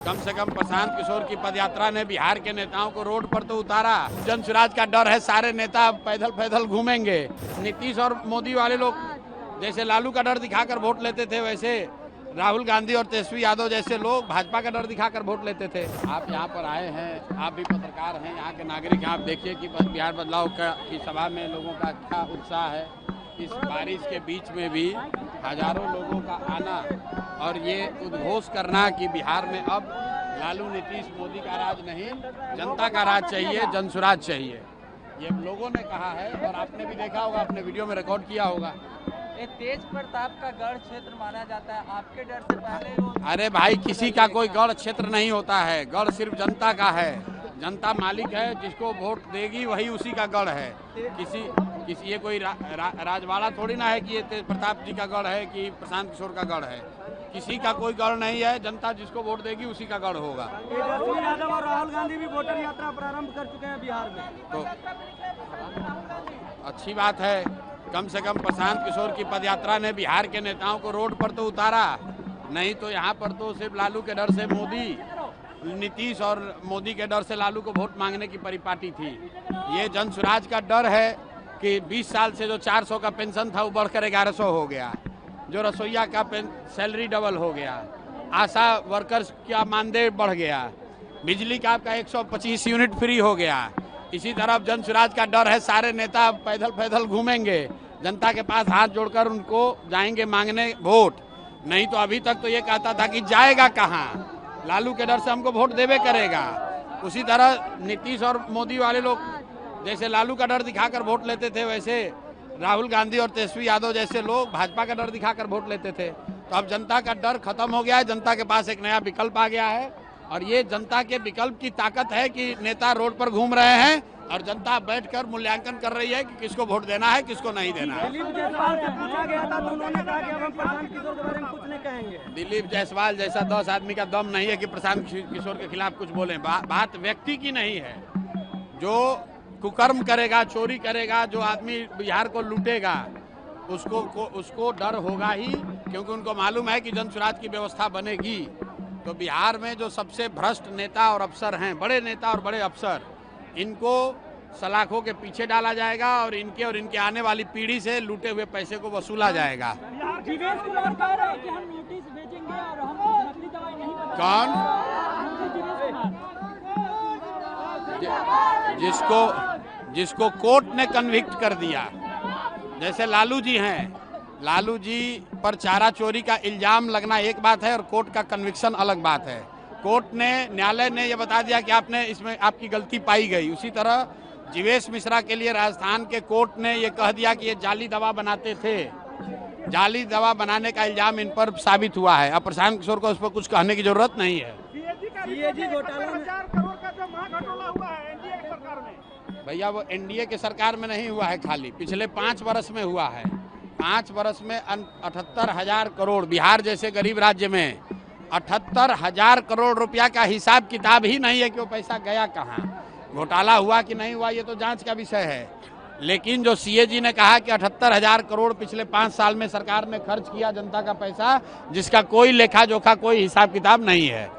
कम से कम प्रशांत किशोर की पदयात्रा ने बिहार के नेताओं को रोड पर तो उतारा। जन स्वराज का डर है, सारे नेता पैदल पैदल घूमेंगे। नीतीश और मोदी वाले लोग जैसे लालू का डर दिखाकर वोट लेते थे, वैसे राहुल गांधी और तेजस्वी यादव जैसे लोग भाजपा का डर दिखाकर वोट लेते थे। आप यहाँ पर आए हैं, आप भी पत्रकार हैं, यहाँ के नागरिक हैं, आप देखिए कि बिहार बदलाव की सभा में लोगों का अच्छा उत्साह है। इस बारिश के बीच में भी हजारों लोगों का आना और ये उद्घोष करना कि बिहार में अब लालू नीतीश मोदी का राज नहीं, जनता का राज चाहिए, जनसुराज चाहिए, ये लोगों ने कहा है। और आपने भी देखा होगा, अपने वीडियो में रिकॉर्ड किया होगा। ये तेज प्रताप का गढ़ क्षेत्र माना जाता है, आपके डर से पहले वो। अरे भाई, किसी का कोई गढ़ क्षेत्र नहीं होता है, गढ़ सिर्फ जनता का है। जनता मालिक है, जिसको वोट देगी वही उसी का गढ़ है। किसी ये कोई राजवाड़ा थोड़ी ना है कि ये तेज प्रताप जी का गढ़ है कि प्रशांत किशोर का गढ़ है। किसी का कोई गढ़ नहीं है, जनता जिसको वोट देगी उसी का गढ़ होगा। तेजस्वी यादव और राहुल गांधी भी वोटर यात्रा प्रारंभ कर चुके हैं बिहार में, तो अच्छी बात है। कम से कम प्रशांत किशोर की पदयात्रा ने बिहार के नेताओं को रोड पर तो उतारा, नहीं तो यहाँ पर तो सिर्फ लालू के डर से नीतीश और मोदी के डर से लालू को वोट मांगने की परिपाटी थी। ये जन स्वराज का डर है कि 20 साल से जो 400 का पेंशन था वो बढ़कर 1100 हो गया, जो रसोईया का सैलरी डबल हो गया, आशा वर्कर्स का मानदेय बढ़ गया, बिजली का आपका 125 यूनिट फ्री हो गया। इसी तरफ जन स्वराज का डर है, सारे नेता पैदल पैदल घूमेंगे, जनता के पास हाथ जोड़कर उनको जाएंगे मांगने वोट। नहीं तो अभी तक तो ये कहता था कि जाएगा कहाँ, लालू के डर से हमको वोट देवे करेगा। उसी तरह नीतीश और मोदी वाले लोग जैसे लालू का डर दिखाकर वोट लेते थे, वैसे राहुल गांधी और तेजस्वी यादव जैसे लोग भाजपा का डर दिखाकर वोट लेते थे। तो अब जनता का डर खत्म हो गया है, जनता के पास एक नया विकल्प आ गया है। और ये जनता के विकल्प की ताकत है कि नेता रोड पर घूम रहे हैं और जनता बैठकर मूल्यांकन कर रही है कि किसको वोट देना है, किसको नहीं देना है। दिलीप जायसवाल से पूछा गया था तो उन्होंने कहा कि अब हम प्रशांत किशोर के बारे में कुछ नहीं कहेंगे। दिलीप जायसवाल जैसा 10 आदमी का दम नहीं है कि प्रशांत किशोर के खिलाफ कुछ बोले। बात व्यक्ति की नहीं है। जो कुकर्म करेगा, चोरी करेगा, जो आदमी बिहार को लूटेगा, उसको डर होगा ही, क्योंकि उनको मालूम है कि जन स्वराज की व्यवस्था बनेगी। तो बिहार में जो सबसे भ्रष्ट नेता और अफसर हैं, बड़े नेता और बड़े अफसर, इनको सलाखों के पीछे डाला जाएगा और इनके आने वाली पीढ़ी से लूटे हुए पैसे को वसूला जाएगा। जीवेश कुमार कह रहे हैं कि हम नोटिस भेजेंगे और हम नकली दवाई नहीं जिसको कोर्ट ने कन्विक्ट कर दिया, जैसे लालू जी हैं, लालू जी पर चारा चोरी का इल्जाम लगना एक बात है और कोर्ट का कन्विक्शन अलग बात है। कोर्ट ने, न्यायालय ने यह बता दिया कि आपने इसमें आपकी गलती पाई गई। उसी तरह जीवेश मिश्रा के लिए राजस्थान के कोर्ट ने यह कह दिया कि ये जाली दवा बनाते थे, जाली दवा बनाने का इल्जाम इन पर साबित हुआ है। अब प्रशांत किशोर को उस पर कुछ कहने की जरूरत नहीं है। भैया, वो एनडीए के सरकार में नहीं हुआ है, खाली पिछले 5 वर्ष में हुआ है। 5 वर्ष में 78,000 करोड़, बिहार जैसे गरीब राज्य में 78,000 करोड़ रुपया का हिसाब किताब ही नहीं है कि वो पैसा गया कहाँ, घोटाला हुआ कि नहीं हुआ, ये तो जांच का विषय है। लेकिन जो सीएजी ने कहा कि 78,000 करोड़ पिछले 5 साल में सरकार ने खर्च किया जनता का पैसा, जिसका कोई लेखा जोखा, कोई हिसाब किताब नहीं है।